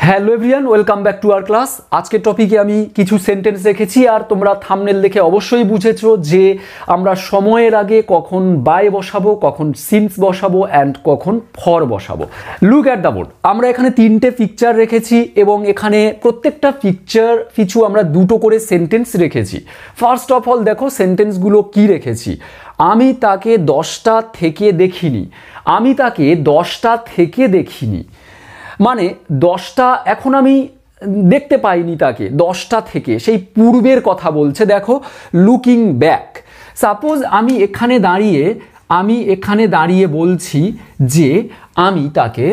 Hello everyone, welcome back to our class. আজকের টপিকে আমি কিছু সেন্টেন্স রেখেছি আর তোমরা থাম্বনেল দেখে অবশ্যই বুঝেছো যে আমরা সময়ের আগে কখন বাই বসাবো, কখন সিন্স বসাবো অ্যান্ড কখন ফর বসাবো। Look at the board. আমরা এখানে তিনটে পিকচার রেখেছি এবং এখানে প্রত্যেকটা পিকচার পিছু আমরা দুটো করে সেন্টেন্স রেখেছি। ফার্স্ট অফ অল দেখো সেন্টেন্সগুলো কি রেখেছি। আমি তাকে 10টা থেকে দেখিনি। আমি তাকে 10টা থেকে দেখিনি মানে 10টা এখন আমি দেখতে পাইনি তাকে, 10টা থেকে সেই পূর্বের কথা বলছে। দেখো লুকিং ব্যাক। সাপোজ আমি এখানে দাঁড়িয়ে বলছি যে আমি তাকে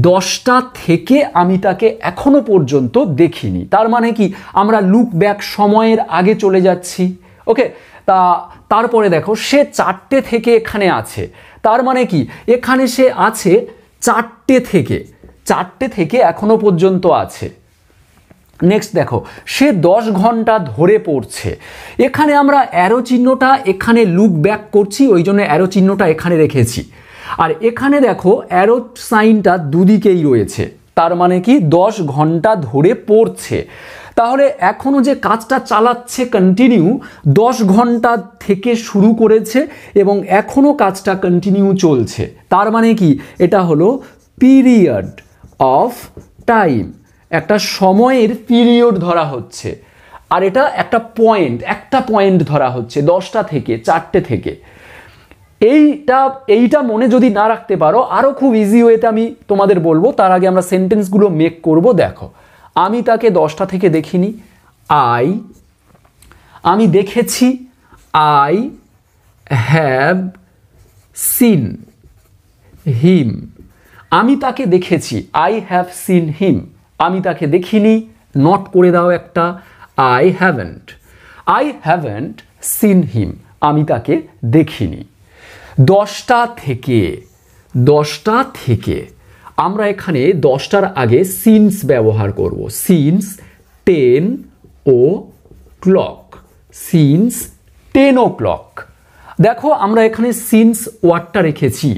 10টা থেকে আমি তাকে এখনো পর্যন্ত দেখিনি। তার মানে কি আমরা লুক ব্যাক সময়ের আগে চলে যাচ্ছি। ওকে, তারপরে দেখো সে 4টে থেকে এখানে আছে। তার মানে কি এখানে সে আছে 4টে থেকে এখনো পর্যন্ত আছে। নেক্সট দেখো সে 10 ঘন্টা ধরে পড়ছে। এখানে আমরা অ্যারো চিহ্নটা এখানে লুক ব্যাক করছি, ওই জন্য অ্যারো চিহ্নটা এখানে রেখেছি। আর এখানে দেখো অ্যারো সাইনটা দুদিকেই রয়েছে, তার মানে কি 10 ঘন্টা ধরে পড়ছে। তাহলে এখনো যে কাজটা চালাচ্ছে কন্টিনিউ, 10 ঘন্টা থেকে শুরু করেছে এবং এখনো কাজটা কন্টিনিউ চলছে। তার মানে কি এটা হলো পিরিয়ড অফ টাইম, একটা সময়ের পিরিয়ড ধরা হচ্ছে। আর এটা একটা পয়েন্ট ধরা হচ্ছে 10টা থেকে 4টে থেকে। এইটা মনে যদি না রাখতে পারো আরও খুব ইজি ওয়েতে আমি তোমাদের বলবো। তার আগে আমরা সেন্টেন্সগুলো মেক করব। দেখো আমি তাকে 10টা থেকে দেখিনি। আমি দেখেছি। I have seen him. আমি তাকে দেখেছি। I have seen him. আমি তাকে দেখিনি। নট করে দাও একটা। I haven't seen him. আমি তাকে দেখিনি। 10টা থেকে আমরা এখানে 10টার আগে সিন্স ব্যবহার করব। Since 10 o'clock। দেখো আমরা এখানে সিন্স ওয়ার্ডটা রেখেছি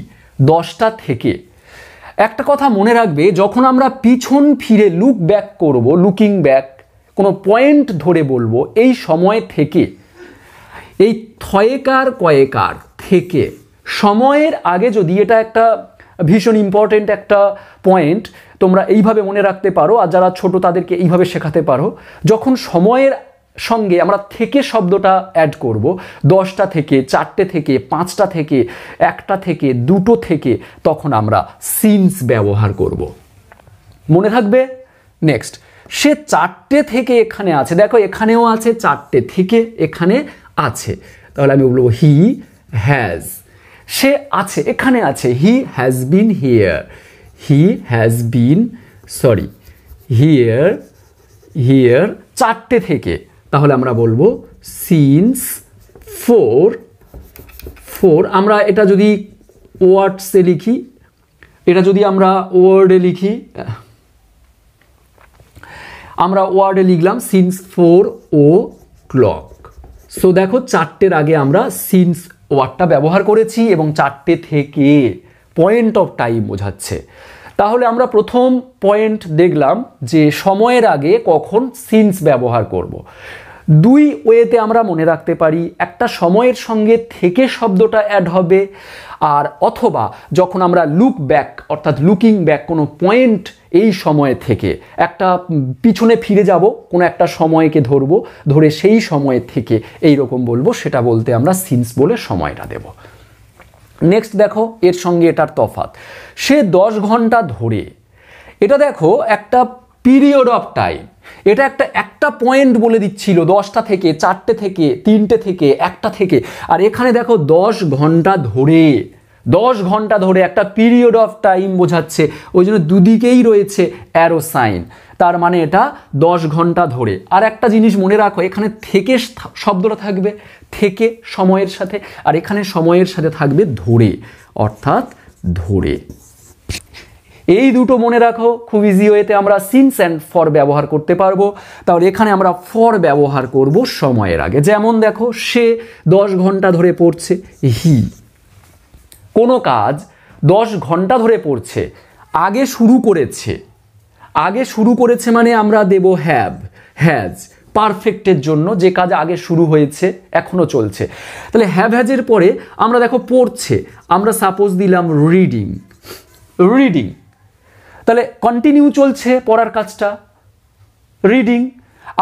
10টা থেকে। একটা কথা মনে রাখবে, যখন আমরা পিছন ফিরে লুক ব্যাক করব, লুকিং ব্যাক কোনো পয়েন্ট ধরে বলবো এই সময় থেকে, এই থয়েকার কয়েকার থেকে সময়ের আগে যদি, এটা একটা ভীষণ ইম্পর্টেন্ট একটা পয়েন্ট, তোমরা এইভাবে মনে রাখতে পারো। আর যারা ছোট তাদেরকে এইভাবে শেখাতে পারো। যখন সময়ের সঙ্গে আমরা থেকে শব্দটা অ্যাড করব, 10টা থেকে, 4টে থেকে, 5টা থেকে, 1টা থেকে, 2টো থেকে, তখন আমরা সিন্স ব্যবহার করব। মনে থাকবে? নেক্সট, সে 4টে থেকে এখানে আছে। দেখো এখানেও আছে, 4টে থেকে এখানে আছে। তাহলে আমি বলবো হি হ্যাজ। সে আছে, এখানে আছে। He has been here. Here 4টে থেকে। তাহলে আমরা বলবো সিন্স 4। আমরা এটা যদি ওয়ার্ডসে লিখি, এটা যদি আমরা ওয়ার্ডে লিখি, আমরা ওয়ার্ডে লিখলাম সিন্স 4 o'clock। সো দেখো 4টের আগে আমরা সিন্স ওয়ার্ডটা ব্যবহার করেছি এবং 4টে থেকে পয়েন্ট অফ টাইম বোঝাচ্ছে। তাহলে আমরা প্রথম পয়েন্ট দেখলাম যে সময়ের আগে কখন সিন্স ব্যবহার করব। 2 ওয়েতে আমরা মনে রাখতে পারি। একটা সময়ের সঙ্গে থেকে শব্দটা অ্যাড হবে, আর অথবা যখন আমরা লুক ব্যাক অর্থাৎ লুকিং ব্যাক কোনো পয়েন্ট এই সময় থেকে একটা পিছনে ফিরে যাব, কোনো একটা সময়কে ধরে সেই সময় থেকে এই রকম বলবো, সেটা বলতে আমরা সিন্স বলে সময়টা দেব। নেক্সট দেখো এর সঙ্গে এটার তফাৎ। সে 10 ঘন্টা ধরে, এটা দেখো একটা পিরিয়ড অফ টাইম। এটা একটা পয়েন্ট বলে দিচ্ছিল 10টা থেকে, 4টে থেকে, 3টে থেকে, 1টা থেকে। আর এখানে দেখো 10 ঘন্টা ধরে একটা পিরিয়ড অফ টাইম বোঝাচ্ছে, ওই জন্য দুদিকেই রয়েছে অ্যারো সাইন। তার মানে এটা 10 ঘন্টা ধরে। আর একটা জিনিস মনে রাখো, এখানে থেকে শব্দটা থাকবে থেকে সময়ের সাথে, আর এখানে সময়ের সাথে থাকবে ধরে, অর্থাৎ ধরে। এই দুটো মনে রাখো, খুব ইজি ওয়েতে আমরা সিন্স অ্যান্ড ফর ব্যবহার করতে পারবো। তাহলে এখানে আমরা ফর ব্যবহার করব সময়ের আগে। যেমন দেখো সে 10 ঘন্টা ধরে পড়ছে। হি, কোনো কাজ 10 ঘন্টা ধরে পড়ছে, আগে শুরু করেছে, আগে শুরু করেছে মানে আমরা দেব হ্যাভ, হ্যাজ, পারফেক্টের জন্য যে কাজ আগে শুরু হয়েছে এখনো চলছে। তাহলে হ্যাভ হ্যাজের পরে আমরা দেখো পড়ছে, আমরা সাপোজ দিলাম রিডিং, রিডিং, তাহলে কন্টিনিউ চলছে পড়ার কাজটা, রিডিং।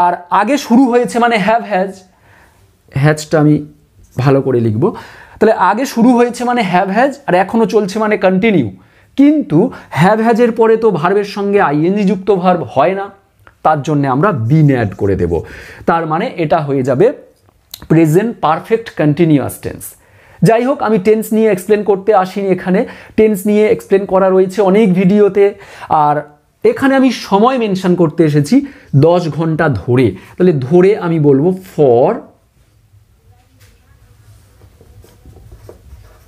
আর আগে শুরু হয়েছে মানে হ্যাভ হ্যাজ, হ্যাজটা আমি ভালো করে লিখব। তাহলে আগে শুরু হয়েছে মানে হ্যাভ হ্যাজ, আর এখনো চলছে মানে কন্টিনিউ। কিন্তু হ্যাভ হ্যাজের পরে তো ভার্বের সঙ্গে আইএনজি যুক্ত ভার্ব হয় না, তার জন্য আমরা বিন অ্যাড করে দেব। তার মানে এটা হয়ে যাবে প্রেজেন্ট পারফেক্ট কন্টিনিউয়াস টেন্স। যাই হোক, আমি টেন্স নিয়ে এক্সপ্লেন করতে আসিনি এখানে, টেন্স নিয়ে এক্সপ্লেন করা রয়েছে অনেক ভিডিওতে। আর এখানে আমি সময় মেনশন করতে এসেছি 10 ঘন্টা ধরে। তাহলে ধরে আমি বলবো ফর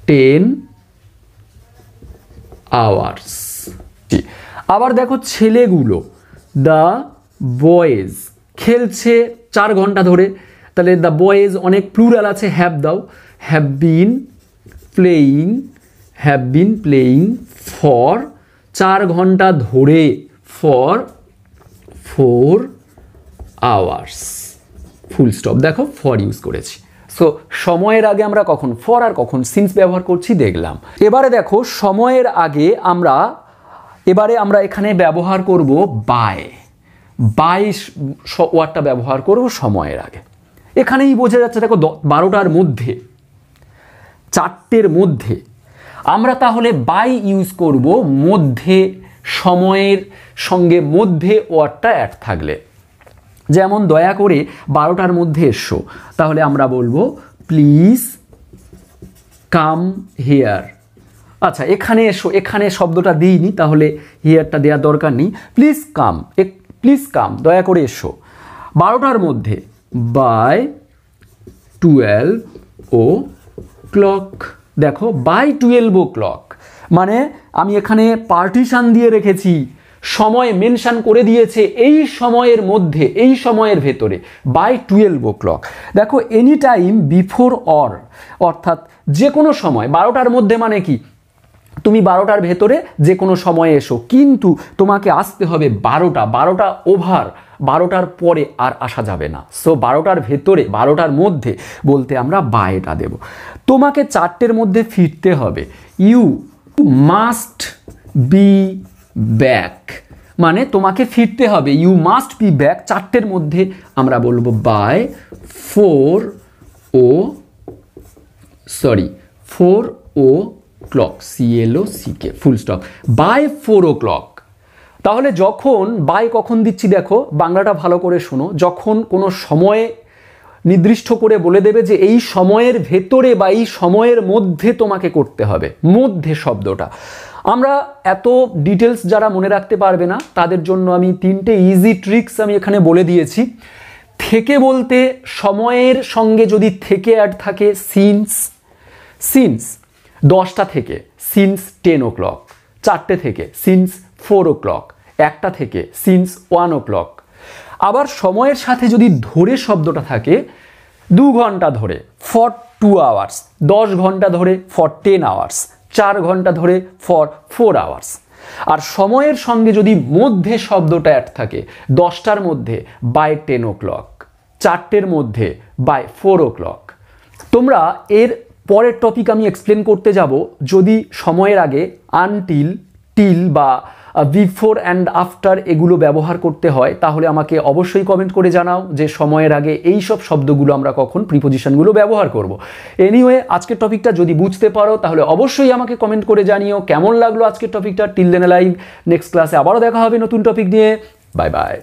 10 আওয়ার্স। আবার দেখো ছেলেগুলো, দ্য বয়েজ, খেলছে 4 ঘন্টা ধরে। তাহলে দ্য বয়েজ অনেক প্লুরাল আছে, হ্যাভ দাও, হ্যাভ বিন প্লেয়িং ফর 4 ঘন্টা ধরে, ফর 4 আওয়ার্স, ফুল স্টপ। দেখো ফর ইউজ করেছি। সো সময়ের আগে আমরা কখন ফর আর কখন সিন্স ব্যবহার করছি দেখলাম। এবারে দেখো সময়ের আগে এবারে আমরা এখানে ব্যবহার করব বাই, বাই ওয়ার্ডটা ব্যবহার করব সময়ের আগে। এখানেই বোঝা যাচ্ছে দেখো 12টার মধ্যে, 4টের মধ্যে আমরা তাহলে বাই ইউজ করব মধ্যে, সময়ের সঙ্গে মধ্যে ওয়ার্ডটা অ্যাড থাকলে। যেমন দয়া করে 12টার মধ্যে এসো, তাহলে আমরা বলবো প্লিজ কাম হিয়ার। আচ্ছা, এখানে এসো, এখানে শব্দটা দিইনি, তাহলে হিয়ারটা দেওয়ার দরকার নেই। প্লিজ কাম, প্লিজ কাম, দয়া করে এসো 12টার মধ্যে, বাই 12 o'clock। দেখো বাই 12 o'clock মানে আমি এখানে পার্টিশন দিয়ে রেখেছি, সময় মেনশন করে দিয়েছে এই সময়ের মধ্যে, এই সময়ের ভেতরে, বাই 12 o'clock। দেখো এনি টাইম বিফোর অর, অর্থাৎ যে কোনো সময়। 12টার মধ্যে মানে কি, তুমি 12টার ভেতরে যে কোনো সময়ে এসো, কিন্তু তোমাকে আসতে হবে 12টা ওভার, 12টার পরে আর আসা যাবে না। সো 12টার ভেতরে, 12টার মধ্যে বলতে আমরা বাইটা দেব। তোমাকে 4টের মধ্যে ফিরতে হবে, ইউ মাস্ট বি ব্যাক, মানে তোমাকে ফিরতে হবে, ইউ মাস্ট বি ব্যাক 4টের মধ্যে। আমরা বলবো by 4 o'clock, CLOCK, full stop, by 4 o'clock। তাহলে যখন বাই কখন দিচ্ছি দেখো, বাংলাটা ভালো করে শোনো, যখন কোনো সময়ে নির্দিষ্ট করে বলে দেবে যে এই সময়ের ভেতরে বা এই সময়ের মধ্যে তোমাকে করতে হবে, মধ্যে শব্দটা। আমরা এত ডিটেলস যারা মনে রাখতে পারবে না তাদের জন্য আমি 3টে ইজি ট্রিক্স আমি এখানে বলে দিয়েছি। থেকে বলতে সময়ের সঙ্গে যদি থেকে অ্যাড থাকে সিন্স 10টা থেকে, সিন্স 10 o'clock, 4টে থেকে সিন্স 4 o'clock, 1টা থেকে সিন্স 1 o'clock। আবার সময়ের সাথে যদি ধরে শব্দটা থাকে 2 ঘন্টা ধরে, ফর 2 hours, 10 ঘন্টা ধরে, ফর 10 hours, 4 ঘন্টা ধরে, ফর 4 hours। আর সময়ের সঙ্গে যদি মধ্যে শব্দটা অ্যাড থাকে 10টার মধ্যে, বাই 10 o'clock, 4টের মধ্যে, বাই 4 o'clock। তোমরা এর পরের টপিক আমি এক্সপ্লেন করতে যাব, যদি সময়ের আগে আনটিল, টিল বা বিফোর অ্যান্ড আফটার এগুলো ব্যবহার করতে হয়, তাহলে আমাকে অবশ্যই কমেন্ট করে জানাও যে সময়ের আগে এই সব শব্দগুলো আমরা কখন প্রিপোজিশনগুলো ব্যবহার করব। এনিওয়ে, আজকের টপিকটা যদি বুঝতে পারো তাহলে অবশ্যই আমাকে কমেন্ট করে জানিও কেমন লাগলো আজকের টপিকটা। টিল দেন লাইভ, নেক্সট ক্লাসে আবারও দেখা হবে নতুন টপিক নিয়ে। Bye bye.